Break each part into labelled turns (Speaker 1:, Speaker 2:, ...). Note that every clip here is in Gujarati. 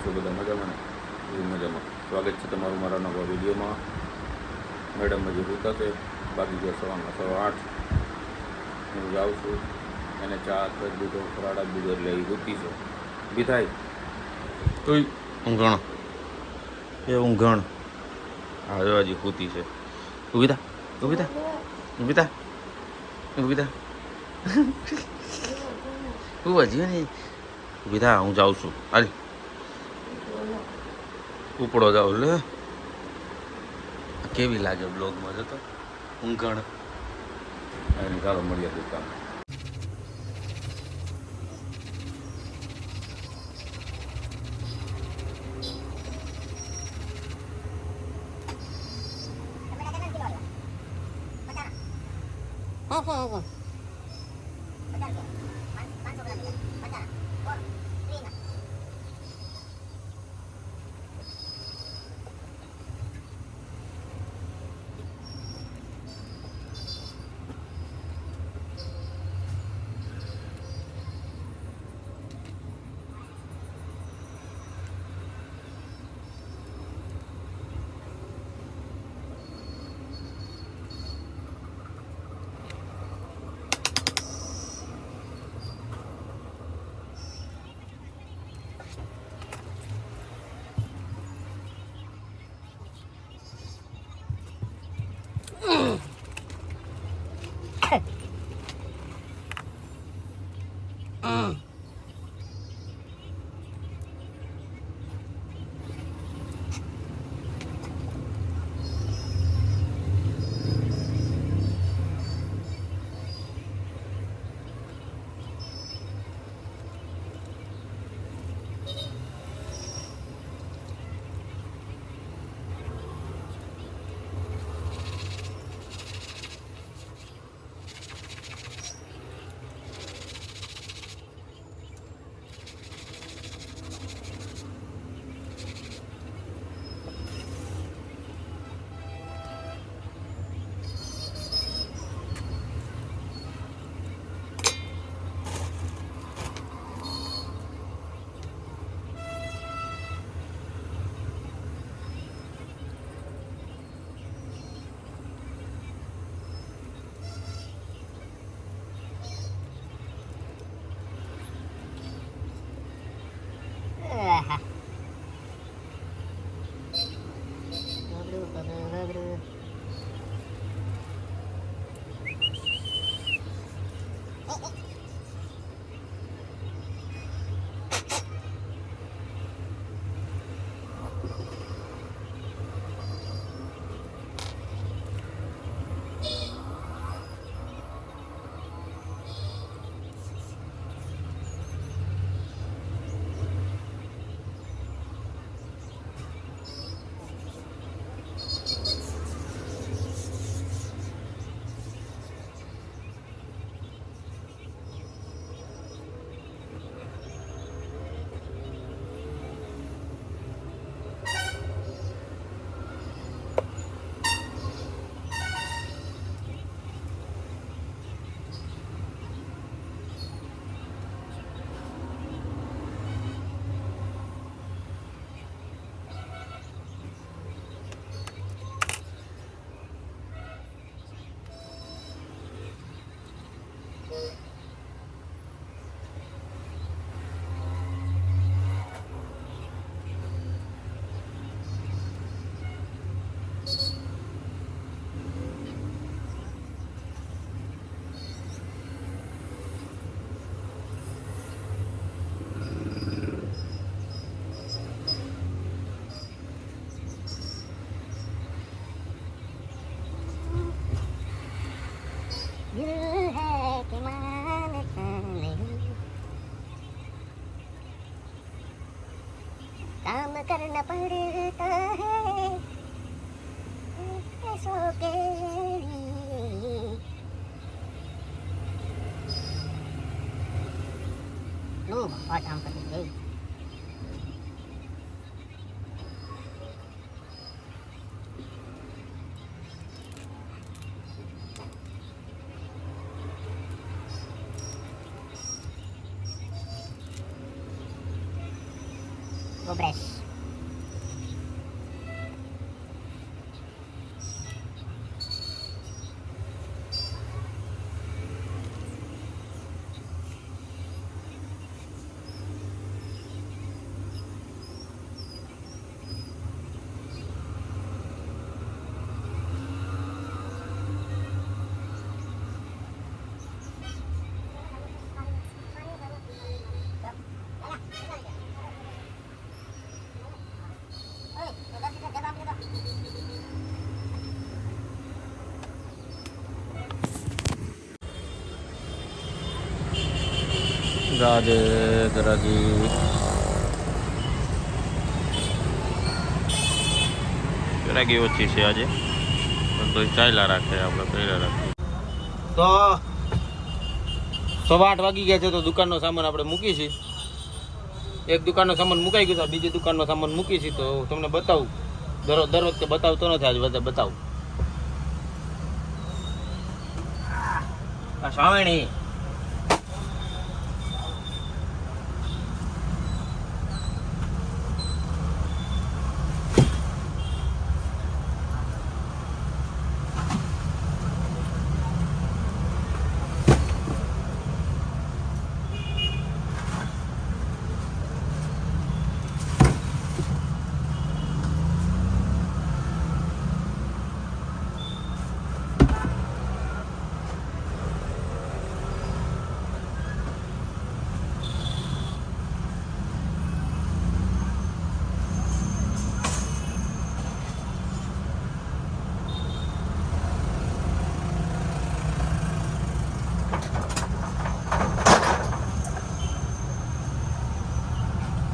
Speaker 1: છો બધા મજામાં ને એ મજામાં. સ્વાગત છે તમારું મારા નવા વિડીયોમાં. મેડમ હજી હોતા છે, બાકી ગયા સવારના 8:15. હું જાઉં છું એને ચા કરી દીધો, ફરાળ આપી દીધો, એટલે એ હોતી છે. ઊભી થાય તોય ઊંઘણ એ ઊંઘણ. હા જો હજી હોતી છે. ઊભી થા, ઊભી થા, ઊભી થા, ઊભી થા. તું હજી ને ઊભી થા, હું જાઉં છું. હાલ ઉપડો જાઉં લે. કેવી લાગે બ્લોગમાં જતો ઊંઘણ. એની ચાલો મળીએ દુકાન.
Speaker 2: काम करना पड़ता है पैसों के लिए। लो बहुत काम करते थे। ગોબ્રેશ
Speaker 1: રાધે રાજી ગરાગી ઓછી છે આજે પણ તો ચાલ્યા રાખે આપણે પહેલા રાખીએ તો 8:15 વાગી ગયા છે તો દુકાનનો સામાન આપણે મૂકી છીએ એક દુકાનનો સામાન મુકાઈ ગયો તો બીજી દુકાનનો સામાન મૂકી છીએ તો તમને બતાવું દર વખતે બતાવતો નથી આજે બધા બતાવું આ સાવણી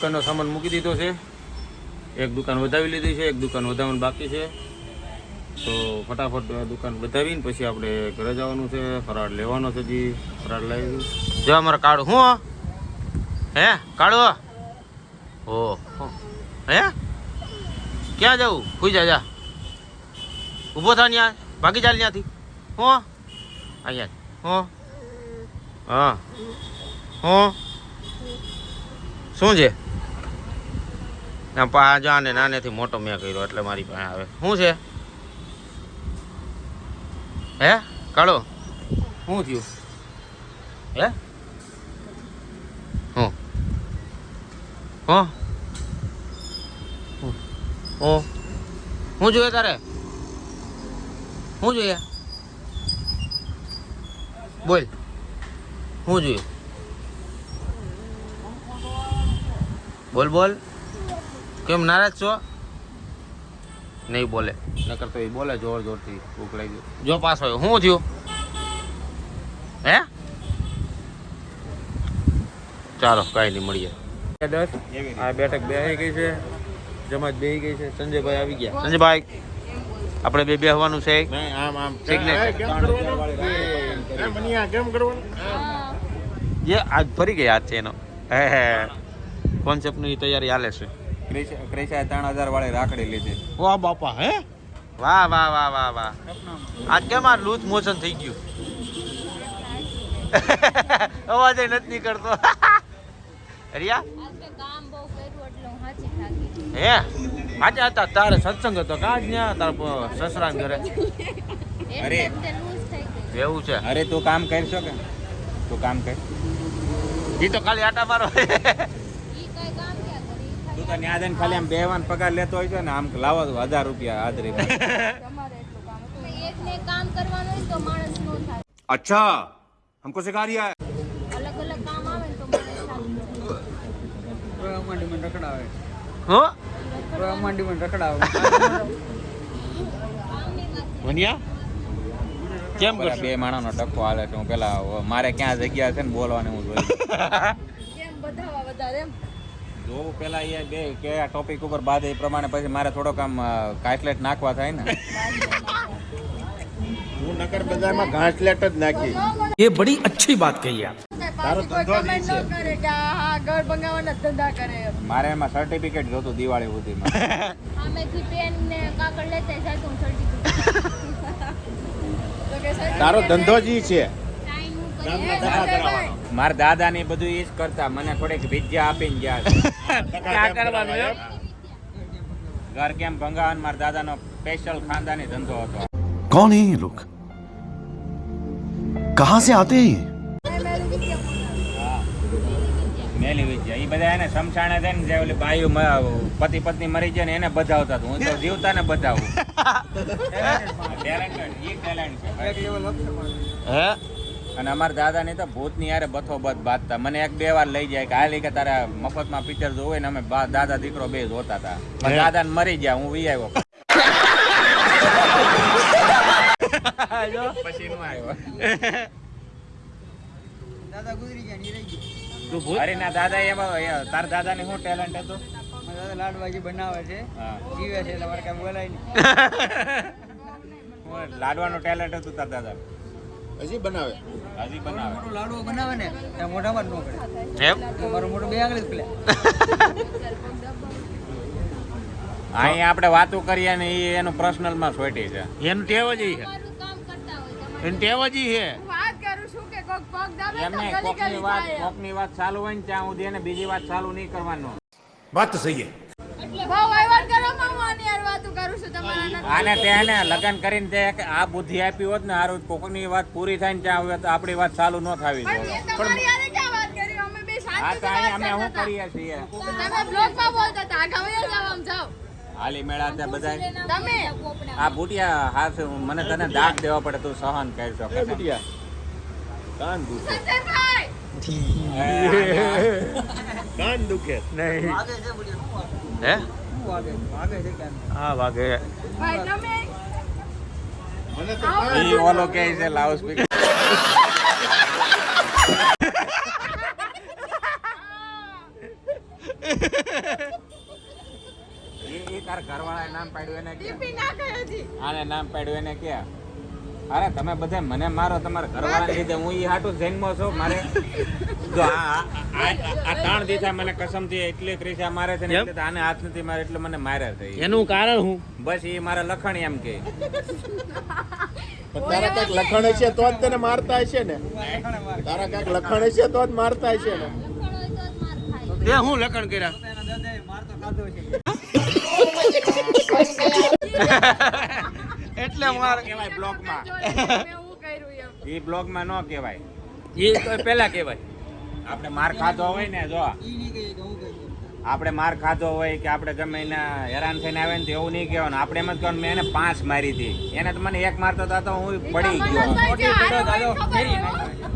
Speaker 1: દુકાનનો સામાન મૂકી દીધો છે એક દુકાન વધાવી લીધી છે એક દુકાન વધાવવાનું બાકી છે તો ફટાફટ દુકાન વધાવીને પછી આપણે ઘરે જવાનું છે ફરાળ લેવાનો છે જી ફરાળ લાવી જો અમારા કાળું હું હે કાળું ઓ હે ક્યાં જવું ખુઈ જા ઊભો થા ત્યાં ભાગી ચાલ ત્યાંથી હું અહીંયા હું હા હું શું છે જાને નાનેથી મોટો મેં કર્યો એટલે મારી પાસે આવે શું છે હે કાળો શું થયું હે હું હું શું જોઈએ તારે શું જોઈએ બોલ શું જોઈએ બોલ બોલ કેમ નારાજ છો નહીં બોલે નકર તો એ બોલે જોર જોરથી ભૂખ લાગી જો પાસ હોય શું થયું હે ચાલો કાંઈ નહીં મળીએ 10 આ બેઠક બેસી ગઈ છે જમાત બેસી ગઈ છે સંજયભાઈ આવી ગયા સંજયભાઈ આપણે બેસવાનું છે આમ આમ જે આજ ફરી ગયા હાથ છે એનો હે કોન્સેપ્ટની તૈયારી હાલે છે
Speaker 3: ક્રેશા 3000 વાળી રાખડી લીધી
Speaker 1: વાહ બાપા હે વાહ વાહ વાહ વાહ વાહ આજ કેમ આ લૂઝ મોશન થઈ ગયું અવાજ નથી નીકળતો રિયા હે આજે હતા તારે સત્સંગ હતો કાજ ન્યા તાર સસરા ઘરે
Speaker 3: અરે
Speaker 1: એવું છે
Speaker 3: અરે તું કામ કરશો કે તું કામ કર
Speaker 1: ઈ તો ખાલી આટા મારો
Speaker 3: તું તો ન્યા જઈને ખાલી આમ બેવાન પગાર લેતો હોય છે ને આમ લાવો 1000 રૂપિયા હાજરી
Speaker 4: કામ કરવાનું હોય તો માણસ નો થાય
Speaker 3: અચ્છા हमको सिखा रिया है
Speaker 4: અલગ અલગ કામ આવે ને તો માણસ થાય
Speaker 1: હો વનિયા કેમ કરશો
Speaker 3: બે માણસનો ટક્કો હાલે છે હું પેલા મારે ક્યાં જગ્યા છે ને બોલવાની હું જોઈ
Speaker 4: કેમ બધાવા વધારે એમ
Speaker 3: જોવું પેલા એ બે કે ટોપિક ઉપર બાદ એ પ્રમાણે પછી મારે થોડોક આમ કાટલેટ નાખવા થાય ને
Speaker 5: હું નગર બજારમાં ઘાસલેટ જ નાખી
Speaker 6: ये बड़ी अच्छी बात कही आप
Speaker 5: તારો ધંધો જ ઈ છે
Speaker 4: કરે કે હા ઘર બંગાવવાના ધંધા કરે
Speaker 3: મારે એમાં સર્ટિફિકેટ જોતું દિવાળી સુધીમાં
Speaker 4: આમેથી પેન ને કાગળ લેતે જાય તો સર્ટિફિકેટ તો કે
Speaker 5: તારો ધંધો જ ઈ છે
Speaker 4: સાઈન હું
Speaker 3: મારા દાદા ને બધું ઈ જ કરતા, મને થોડીક વિદ્યા આપીને ગયા છે.
Speaker 6: ક્યાં કરવાનું એમ?
Speaker 3: ઘર કેમ ભંગાવવાનું મારા દાદાનો સ્પેશિયલ ખાનદાની ધંધો હતો.
Speaker 7: कौन है ये लोग कहां से आते हैं ये
Speaker 3: મેલી વિદ્યા ઈ બધા એને સમસાણે છે ને, જે ઓલી બાયું પતિ પત્ની મરી જાય ને એને બધાવતા હતા. હું તો જીવતા ને બધાવું. ટેલેન્ટેડ ઈ ટેલેન્ટ છે ભાઈ.
Speaker 6: હે?
Speaker 3: અને અમારા દાદા ની તો ભૂત ની યારે બથો બધ બાંધતા. મને 1-2 વાર લઈ જાય કે હાલી કે તારા મફતમાં પિક્ચર જોવું હોય ને, અમે દાદા દીકરો બે જોતા હતા. મારા દાદા ને મરી ગયા, હું વી આવ્યો. પછી નું આવ્યો.
Speaker 8: દાદા ગુજરી ગયા ની રહી ગઈ.
Speaker 6: તું ભૂત?
Speaker 3: અરે ના દાદા એમાં તારા દાદા ની શું ટેલેન્ટ હતું?
Speaker 8: મારા દાદા લાડવાજી બનાવે છે,
Speaker 3: હા.
Speaker 8: જીવે છે એટલે મારે કાંઈ બોલાય નહીં.
Speaker 3: લાડવાનું ટેલેન્ટ હતું તારા દાદા.
Speaker 5: હજી બનાવે.
Speaker 3: હજી બનાવે.
Speaker 8: મોટું લાડવો બનાવે ને ત્યાં મોઢામાં જ ન કરે.
Speaker 6: એમ?
Speaker 8: મારું મોઢું બે આંગળી જ ખુલે.
Speaker 3: અહીં આપણે વાતો કરીએ ને એ એનું પર્સનલ માં સોટી છે.
Speaker 6: એનું ટેવ જ ઈ છે.
Speaker 4: તમારું કામ કરતા હોય તમારે.
Speaker 6: એનું ટેવ જ ઈ છે.
Speaker 4: હું વાત કરું છું કે કોક પગ દાબે તો
Speaker 3: એમને
Speaker 4: ગલી ગલી જાય.
Speaker 3: કોકની વાત ચાલુ હોય ને ત્યાં સુધી એને બીજી વાત ચાલુ નહીં કરવાનું.
Speaker 6: વાત તો સહી છે.
Speaker 4: બહુ વહીવટ કરો માં હું આની યાર વાતો કરું છું તમારા.
Speaker 3: આને તેને લગ્ન કરીને તે આ બુદ્ધિ આપી હોત ને હારું, કોકની વાત પૂરી થાય ને ત્યાં હવે તો આપણી વાત ચાલુ ન થવી
Speaker 4: પણ
Speaker 3: જોઈએ.
Speaker 4: મેં તમારી યારે ક્યાં વાત કરી? અમે બે
Speaker 3: હા
Speaker 4: શાંતિથી
Speaker 3: તો અહીં અમે
Speaker 4: વાત
Speaker 3: શું
Speaker 4: કરતા
Speaker 3: કરીએ છીએ?
Speaker 4: હતા. તમે બ્લોગમાં બોલતા હતા, આગળ વયા જાવ, આમ જાઓ.
Speaker 3: હાલી મેળા ત્યાં બધા
Speaker 4: તમે
Speaker 3: આ બુટિયા હાથ મને તને દાગ દેવા પડે, તું સહન કરી શકો.
Speaker 5: બુટિયા કાન દુખે,
Speaker 4: સંજયભાઈ
Speaker 5: કાન દુખે.
Speaker 6: નહીં.
Speaker 8: વાગે છે બોલી શું વાગે?
Speaker 6: હે?
Speaker 8: શું વાગે? વાગે છે ક્યાં?
Speaker 6: હા વાગે.
Speaker 4: ભાઈ તમે
Speaker 5: મને તો
Speaker 4: આવો.
Speaker 3: ઈ ઓલો કે છે લાઉડ સ્પીકર. ઈ તાર ઘરવાળાએ નામ પાડ્યું એને કે
Speaker 4: ટીપી નાખે હજી.
Speaker 3: આને નામ પાડ્યું એને કે અરે તમે બધા મને મારો, તમારા ઘરવાળાને લીધે હું ઈ હાટું જન્મો છું. મારે જો આ 3 દિવસા મને કસમથી એટલી ક્રિસા મારે છે ને, એટલે તો આને હાથ નથી મારે એટલે મને માર્યા છે ઈ.
Speaker 6: એનું કારણ હું
Speaker 3: બસ ઈ મારા લખણ એમ કે
Speaker 5: પણ તારા કાંઈક લખણ હશે તો જ તને મારતા હશે ને. તારા કાંઈક લખણ હશે તો જ મારતા હશે ને.
Speaker 6: તે હું લખણ કર્યા?
Speaker 8: એના દાદાએ માર તો ખાધો છે.
Speaker 6: એટલે માર
Speaker 3: કહેવાય બ્લોગમાં.
Speaker 4: મેં હું કર્યું એમ.
Speaker 3: ઈ બ્લોગમાં ન કહેવાય.
Speaker 6: એ તો પેલા કહેવાય.
Speaker 3: આપણે માર ખાધો હોય ને, જો
Speaker 8: ઈ નહીં કહીએ કે હું કહી દઉં.
Speaker 3: આપણે માર ખાધો હોય કે આપણે ગમે એને હેરાન થઈને આવે ને તો એવું નહીં કહેવાનું. આપણે એમ જ કહેવાનું મેં એને 5 મારી હતી, એને તો મને 1 મારતો હતો તો હું પડી ગયો.
Speaker 4: મનોજભાઈ જે હારે હોય ને ખબર હોય.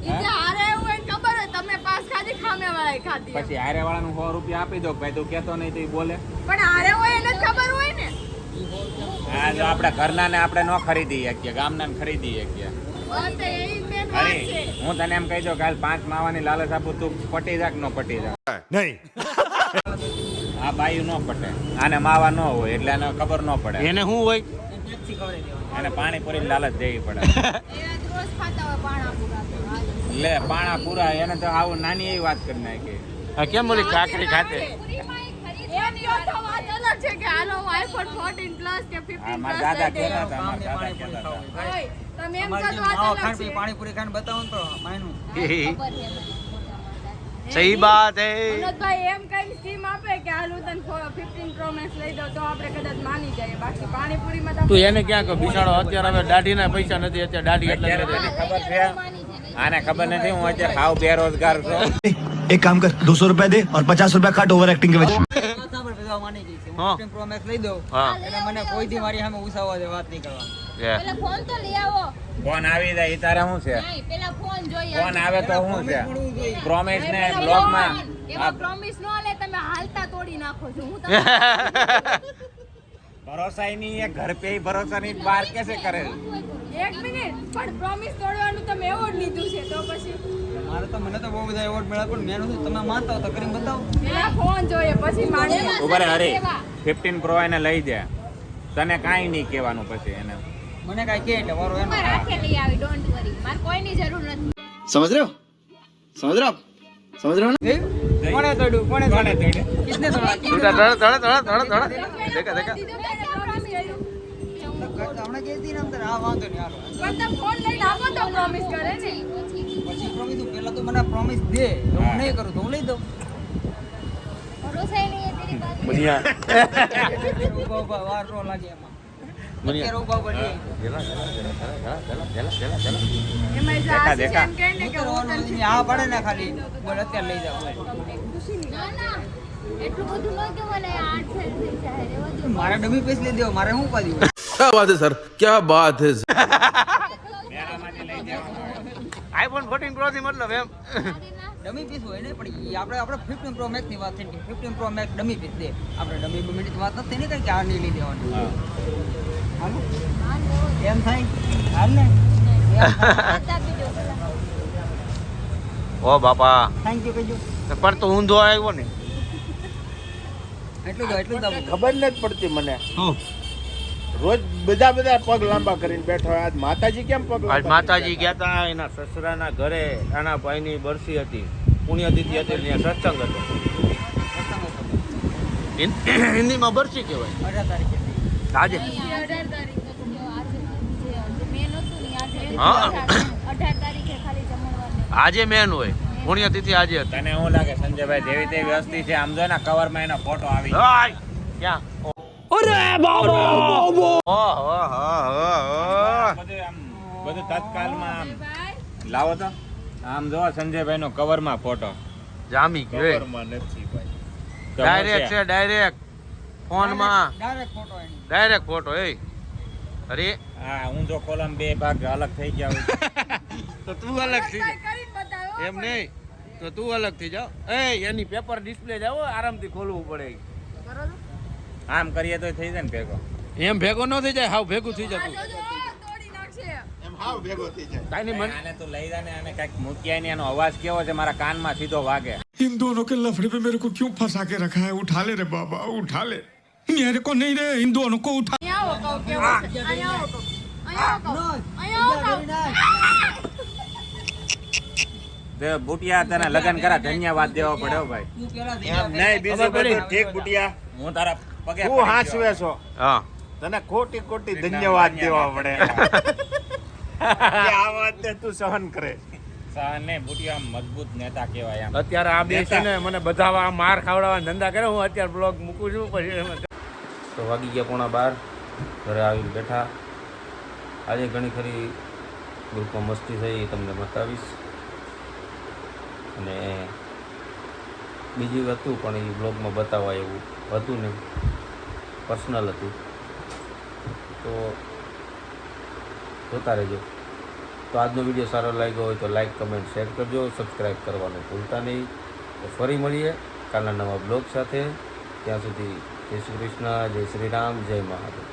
Speaker 4: ઈ જે હારે એવું હોય ને ખબર હોય, તમે પાસ ખાધી, ખામેવાળાએ ખાધી એમ.
Speaker 3: પછી હારે વાળાનું 100 રૂપિયા આપી દો, ભાઈ તું કહેતો નહીં તો ઈ બોલે.
Speaker 4: પણ હારે હોય એને જ ખબર હોય ને.
Speaker 3: હા, જો આપણા ઘરના ને આપણે ન ખરીદી શકીએ, ગામના ને ખરીદી શકીએ.
Speaker 4: બસ એ ઈ મેન વાત
Speaker 3: અરે
Speaker 4: છે.
Speaker 3: હું તને એમ કહી દઉં કાલ 5 માવાની લાલચ આપું, તું પટી જા કે ન પટી જા?
Speaker 6: નહીં.
Speaker 3: આ બાયું ન પટે, આને માવા ન હોય એટલે એને ખબર ન પડે.
Speaker 6: એને શું હોય?
Speaker 8: પેટથી ખવડાવી દેવાનું.
Speaker 3: એને પાણીપુરી લાલચ દેવી પડે.
Speaker 4: એ રોજ ખાતા હોય પાણા પૂરા તો.
Speaker 3: લે પાણા પૂરા, એને તો આવું નાની એવી વાત કરી નાખી.
Speaker 6: આ કેમ ઓલી કાકરી ખાતે?
Speaker 4: એમ કહો તો વાત અલગ છે કે હાલો હું iPhone 14 plus કે 15
Speaker 3: આ મારા
Speaker 4: plus
Speaker 3: દાદા
Speaker 4: લઈ
Speaker 3: કહેતા
Speaker 4: દઉં.
Speaker 3: હતા, મારા દાદા
Speaker 8: પાણીપુરી
Speaker 3: કહેતા
Speaker 8: ખાવું.
Speaker 3: હતા.
Speaker 4: ઓય, તમે એમ
Speaker 8: અમારી
Speaker 4: કહો તો
Speaker 8: જેમ
Speaker 4: વાત
Speaker 8: માવો
Speaker 4: અલગ
Speaker 8: ખાંડ
Speaker 4: છે.
Speaker 8: પી પાણીપુરી ખાઈને બતાવો ને તો માયનું.
Speaker 6: સહી બાત હે.
Speaker 4: મનોજભાઈ એમ કઈ સ્કીમ આપે કે હાલ હું તને 15 Pro Max લઈ દઉં તો આપણે કદાચ માની જઈએ. બાકી પાણીપુરીમાં તો
Speaker 6: તું એને ક્યાં કહો બિચારો અત્યારે હવે દાઢીના પૈસા નથી, અત્યારે દાઢી એટલે
Speaker 3: અત્યારે
Speaker 6: નથી.
Speaker 3: તને ખબર છે? આને ખબર નથી હું અત્યારે હાવ બેરોજગાર છું.
Speaker 7: एक काम कर 200 रुपए दे और 50 रुपए काट ओवर एक्टिंग के वजह
Speaker 8: સાંભળ, બધા માની ગઈ છે. હું
Speaker 6: હા.
Speaker 8: 15 Pro Max લઈ દઉં
Speaker 6: હા.
Speaker 8: એટલે મને કોઈ દી મારી સામે ઉસાવવા દે વાત નહીં કરવાની.
Speaker 4: પેલા ફોન તો લઈ આવો.
Speaker 3: ફોન આવી જાય ઈ તારે શું છે?
Speaker 4: નહીં, પેલા ફોન જોઈએ.
Speaker 3: ફોન આવે તો શું છે?
Speaker 8: મળવું જોઈએ.
Speaker 3: પ્રોમિસ ને
Speaker 4: પેલા
Speaker 3: બ્લોગમાં
Speaker 4: ફોન. એમાં પ્રોમિસ નો લે, તમે હાલતા તોડી નાખો છો. હું તમને
Speaker 3: ભરોસા નહીં, એ ઘર પે ભરોસા નહીં, બહાર કેસે કરે?
Speaker 4: 1 મિનિટ પણ પ્રોમિસ તોડવાનું તમે એવોર્ડ લીધું છે તો પછી
Speaker 8: મારે તો મને તો બહુ બધા એવોર્ડ મળ્યા પણ મેં નથી. તમે માનતા હો તો કરીને બતાવો.
Speaker 4: પેલા ફોન જોઈએ પછી માણીએ.
Speaker 3: ઉભા રહે હરી, 15 Pro એને લઈ દે, તને કાંઈ નહીં કહેવાનું પછી એને.
Speaker 8: મને કાંઈ કહે એટલે વારો એનો.
Speaker 4: રાખે લઈ આવી, ડોન્ટ વરી. મારે કોઈની જરૂર નથી.
Speaker 7: समझ रहे हो समझ रहे हो आप समझ रहे हो ना
Speaker 8: કોણે તોડ્યું? કોણે
Speaker 3: કોને
Speaker 8: તોડ્યું?
Speaker 3: તોડ્યું?
Speaker 8: કિસને તોડા?
Speaker 6: થોડા થોડા થોડા થોડા થોડા થોડા. દેખા દેખા.
Speaker 4: દીધું કે એને promise કર્યું.
Speaker 8: હમણાં કહેતી ને આમ તારે આ વાંધો નહીં હાલો
Speaker 4: પણ તમે ફોન લઈને આપો તો પ્રોમિસ કરે ને
Speaker 8: પછી પ્રોમિસ પહેલા તો મને પ્રોમિસ દે જો હું નહીં કરું તો હું લઈ દઉં
Speaker 2: ભરોસા ही नहीं है तेरी बात
Speaker 6: મનિયા
Speaker 8: ઉભા ઉભા વાર નો લાગે એમાં
Speaker 6: મનિયા
Speaker 8: અત્યારે ઉભા ઉભા નહીં
Speaker 4: એમાં જે
Speaker 3: દેખા,
Speaker 4: આશીષ
Speaker 3: દેખા.
Speaker 4: એમ કહે ને કે
Speaker 8: ઉતરવાનું નથી. આ પડે ને ખાલી બોલ અત્યારે લઈ જાવ
Speaker 2: ના ના એટલું બધું ન કે મને 8 સાલ થઈ જાય રેવા દો
Speaker 8: મારે ડમી પૈસા લઈ દેવો મારે શું પાડી
Speaker 6: क्या बात है सर क्या बात है આઈફોન 14 પ્રો થી મતલબ એમ
Speaker 8: ડમી પીસ હોય ને પણ ઈ આપણે 15 પ્રો મેક્સ ની વાત થઈ કે 15 પ્રો મેક્સ ડમી પીસ દે આપણે ડમી મિનિટ વાત નથી ને કે આ નહીં લઈ દેવાનું હાલો એમ થાય હાલ ને
Speaker 2: આતા બીજો
Speaker 6: ઓ બાપા
Speaker 8: થેન્ક યુ કહેજો
Speaker 6: પર તો ઊંધો આવ્યો ને
Speaker 8: એટલું જ
Speaker 5: ખબર નથી પડતી મને રોજ બધા પગ લાંબા કરીને બેઠો હોય. આજ માતાજી કેમ પગ
Speaker 6: આજ
Speaker 5: લાંબા
Speaker 6: માતાજી ગયા હતા એના સસરાના ઘરે આના ભાઈની બરસી હતી પુણ્યતિથિ હતી ને ત્યાં સત્સંગ હતો હિન્દીમાં બરસી કહેવાય
Speaker 8: 18 તારીખે
Speaker 6: આજે
Speaker 2: 18 તારીખે તો આજે જે મેન હતું ને આજે
Speaker 6: હા.
Speaker 2: 18 તારીખે ખાલી જમણવાર
Speaker 6: આજે મેન હોય પુણ્યતિથિ આજે હતી
Speaker 3: તને શું લાગે સંજયભાઈ જેવી તેવી વસ્તી છે આમ જો ને કવરમાં એનો ફોટો આવી
Speaker 6: હાય! ક્યાં
Speaker 3: બધું આમ બધું તત્કાલમાં આમ લાવો તો આમ જો સંજયભાઈ નો કવરમાં ફોટો
Speaker 6: જામી ગયો
Speaker 5: ઘરમાં નથી ભાઈ.
Speaker 6: ડાયરેક્ટ છે ડાયરેક્ટ ફોનમાં
Speaker 8: ડાયરેક્ટ ફોટો એની
Speaker 6: ડાયરેક્ટ ફોટો એ અરે
Speaker 3: હા હું જો કોલમ બે ભાગ અલગ થઈ ગયા હોય
Speaker 6: તો તું અલગ થઈ જા
Speaker 4: કરીને બતાવો
Speaker 6: એમ નહીં તો તું અલગ થઈ જાવ એ એની પેપર ડિસ્પ્લે જાવ આરામથી ખોલવું પડે
Speaker 3: આમ કરીએ તો થઈ જાય ને ભેગો
Speaker 6: એમ ભેગો ન થઈ જાય હાવ ભેગું થઈ જતું
Speaker 4: તોડી નાખશે
Speaker 5: એમ હાવ ભેગો થઈ જાય.
Speaker 6: કાંઈ નહીં
Speaker 3: આને તું લઈ જા ને અને કઈક મૂક્યા ને એનો અવાજ કેવો છે મારા કાનમાં સીધો વાગે
Speaker 7: इन दोनों के लफड़े पे मेरे को क्यों फंसा के रखा है उठा ले रे बाबा उठा ले मेरे को नहीं रे इन दोनों को उठा
Speaker 4: અહીંયા આવો કહું કેવો છે અહીંયા આવો કહું અહીંયા આવો કહું અહીંયા આવો કહું
Speaker 3: તે બુટિયા તને લગન કરા ધન્યવાદ દેવો પડ્યો ભાઈ
Speaker 8: તું પેલા થઈ
Speaker 5: એમ નહીં બીજું બધું ઠીક બુટિયા.
Speaker 3: હું તારા પગે
Speaker 5: તું
Speaker 3: પડી ગયો.
Speaker 5: હાચવે છો
Speaker 6: હા
Speaker 5: તને ખોટી ધન્યવાદ દેવા પડે કે આ વાતને તું સહન કરે.
Speaker 3: સહને બુટિયા મજબૂત નેતા કહેવાય આમ
Speaker 6: અત્યારે આ બે છે ને મને બધા માર ખાવડાવવા ધંધા કરે હું અત્યારે બ્લોગ મૂકું છું પછી તો વાગી ગયા 11:30 ઘરે આવીને બેઠા આજે ઘણી ખરી ગ્રુપમાં મસ્તી થઈ એ તમને બતાવીશ અને બીજું હતું પણ એ બ્લોગમાં બતાવવા એવું હતું ને પર્સનલ હતું તો જોતા રહેજો તો આજનો વિડીયો સારો લાગ્યો હોય તો લાઈક કમેન્ટ શેર કરજો સબસ્ક્રાઈબ કરવાનું ભૂલતા નહીં તો ફરી મળીએ કાલના નવા બ્લોગ સાથે ત્યાં સુધી જય શ્રી કૃષ્ણ જય શ્રી રામ જય મહાદેવ